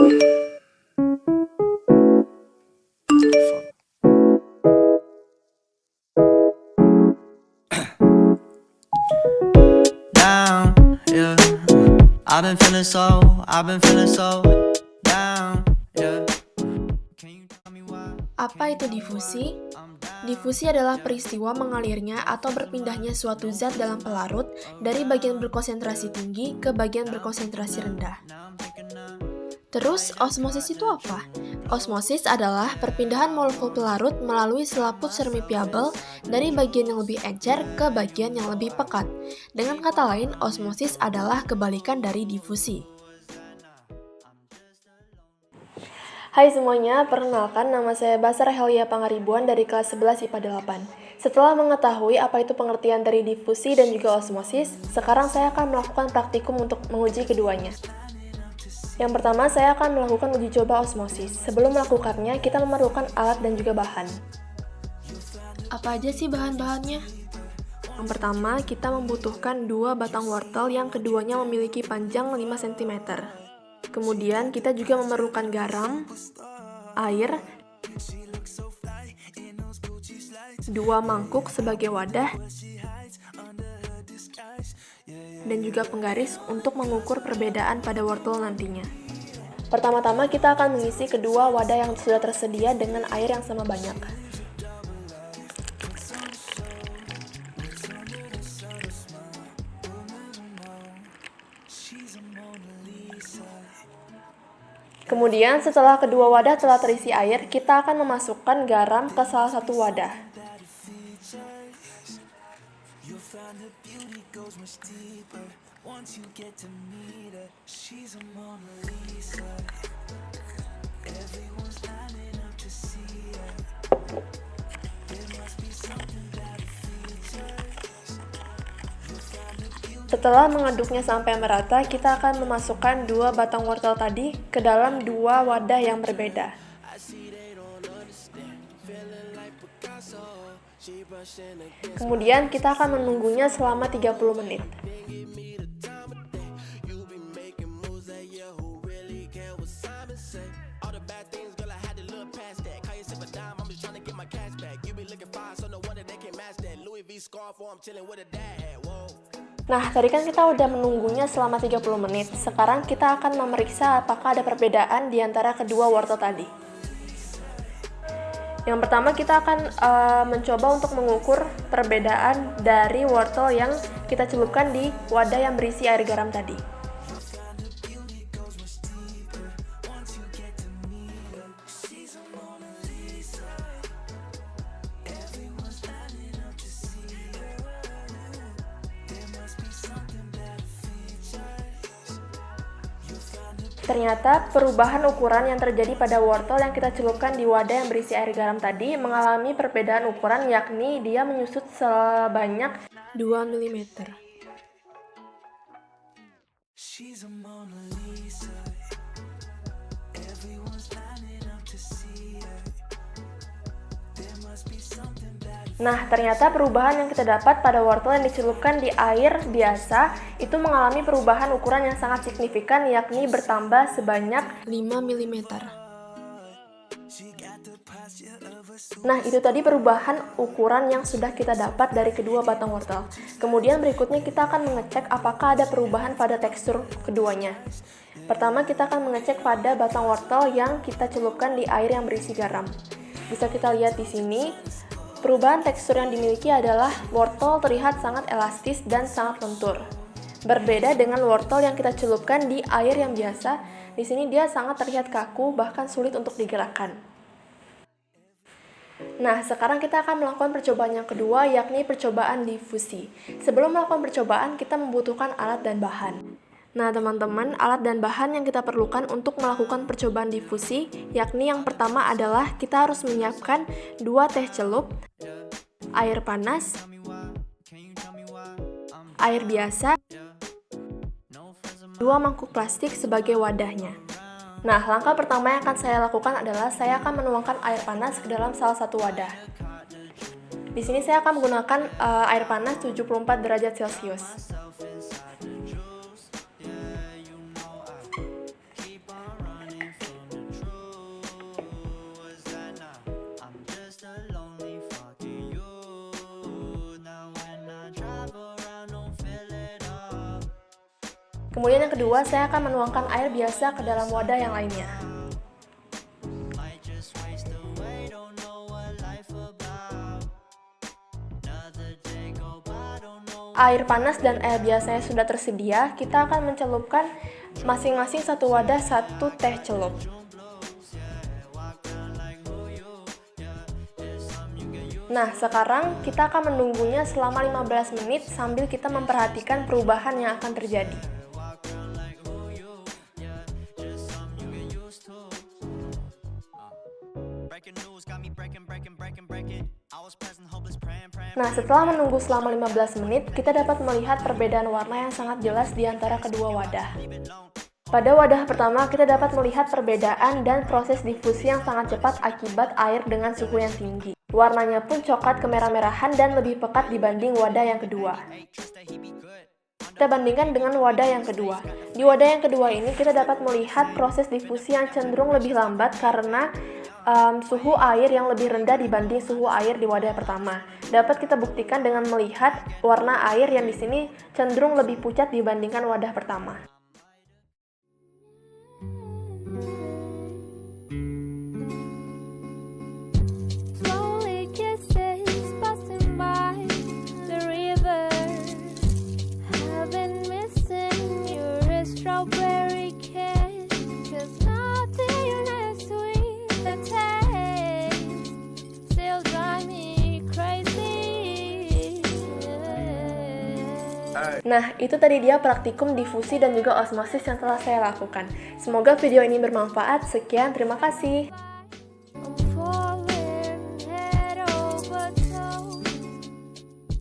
Down, yeah. I've been feeling so down, yeah. Can you tell me why? Apa itu difusi? Difusi adalah peristiwa mengalirnya atau berpindahnya suatu zat dalam pelarut dari bagian berkonsentrasi tinggi ke bagian berkonsentrasi rendah. Terus, osmosis itu apa? Osmosis adalah perpindahan molekul pelarut melalui selaput permeable dari bagian yang lebih encer ke bagian yang lebih pekat. Dengan kata lain, osmosis adalah kebalikan dari difusi. Hai semuanya, perkenalkan nama saya Basar Helia Pangaribuan dari kelas 11 IPA 8. Setelah mengetahui apa itu pengertian dari difusi dan juga osmosis, sekarang saya akan melakukan praktikum untuk menguji keduanya. Yang pertama, saya akan melakukan uji coba osmosis. Sebelum melakukannya, kita memerlukan alat dan juga bahan. Apa aja sih bahan-bahannya? Yang pertama, kita membutuhkan 2 batang wortel yang keduanya memiliki panjang 5 cm. Kemudian, kita juga memerlukan garam, air, 2 mangkuk sebagai wadah, dan juga penggaris untuk mengukur perbedaan pada wortel nantinya. Pertama-tama kita akan mengisi kedua wadah yang sudah tersedia dengan air yang sama banyak. Kemudian setelah kedua wadah telah terisi air, kita akan memasukkan garam ke salah satu wadah. Setelah mengaduknya sampai merata, kita akan memasukkan 2 batang wortel tadi ke dalam 2 wadah yang berbeda. Kemudian kita akan menunggunya selama 30 menit. Nah, tadi kan kita udah menunggunya selama 30 menit. Sekarang kita akan memeriksa apakah ada perbedaan di antara kedua wortel tadi. Yang pertama kita akan mencoba untuk mengukur perbedaan dari wortel yang kita celupkan di wadah yang berisi air garam tadi. Ternyata perubahan ukuran yang terjadi pada wortel yang kita celupkan di wadah yang berisi air garam tadi mengalami perbedaan ukuran, yakni dia menyusut sebanyak 2 mm. Nah, ternyata perubahan yang kita dapat pada wortel yang dicelupkan di air biasa itu mengalami perubahan ukuran yang sangat signifikan, yakni bertambah sebanyak 5 mm. Nah, itu tadi perubahan ukuran yang sudah kita dapat dari kedua batang wortel. Kemudian berikutnya kita akan mengecek apakah ada perubahan pada tekstur keduanya. Pertama, kita akan mengecek pada batang wortel yang kita celupkan di air yang berisi garam. Bisa kita lihat di sini. Perubahan tekstur yang dimiliki adalah wortel terlihat sangat elastis dan sangat lentur. Berbeda dengan wortel yang kita celupkan di air yang biasa, di sini dia sangat terlihat kaku, bahkan sulit untuk digerakkan. Nah, sekarang kita akan melakukan percobaan yang kedua, yakni percobaan difusi. Sebelum melakukan percobaan, kita membutuhkan alat dan bahan. Nah, teman-teman, alat dan bahan yang kita perlukan untuk melakukan percobaan difusi, yakni yang pertama adalah kita harus menyiapkan 2 teh celup, air panas, air biasa, 2 mangkuk plastik sebagai wadahnya. Nah, langkah pertama yang akan saya lakukan adalah saya akan menuangkan air panas ke dalam salah satu wadah. Di sini saya akan menggunakan air panas 74 derajat Celcius. Kemudian yang kedua, saya akan menuangkan air biasa ke dalam wadah yang lainnya. Air panas dan air biasanya sudah tersedia, kita akan mencelupkan masing-masing satu wadah 1 teh celup. Nah, sekarang kita akan menunggunya selama 15 menit sambil kita memperhatikan perubahan yang akan terjadi. Nah, setelah menunggu selama 15 menit, kita dapat melihat perbedaan warna yang sangat jelas di antara kedua wadah. Pada wadah pertama, kita dapat melihat perbedaan dan proses difusi yang sangat cepat akibat air dengan suhu yang tinggi. Warnanya pun coklat kemerah-merahan dan lebih pekat dibanding wadah yang kedua. Kita bandingkan dengan wadah yang kedua. Di wadah yang kedua ini, kita dapat melihat proses difusi yang cenderung lebih lambat karena suhu air yang lebih rendah dibanding suhu air di wadah pertama. Dapat kita buktikan dengan melihat warna air yang di sini cenderung lebih pucat dibandingkan wadah pertama. Nah, itu tadi dia praktikum difusi dan juga osmosis yang telah saya lakukan. Semoga video ini bermanfaat. Sekian, terima kasih.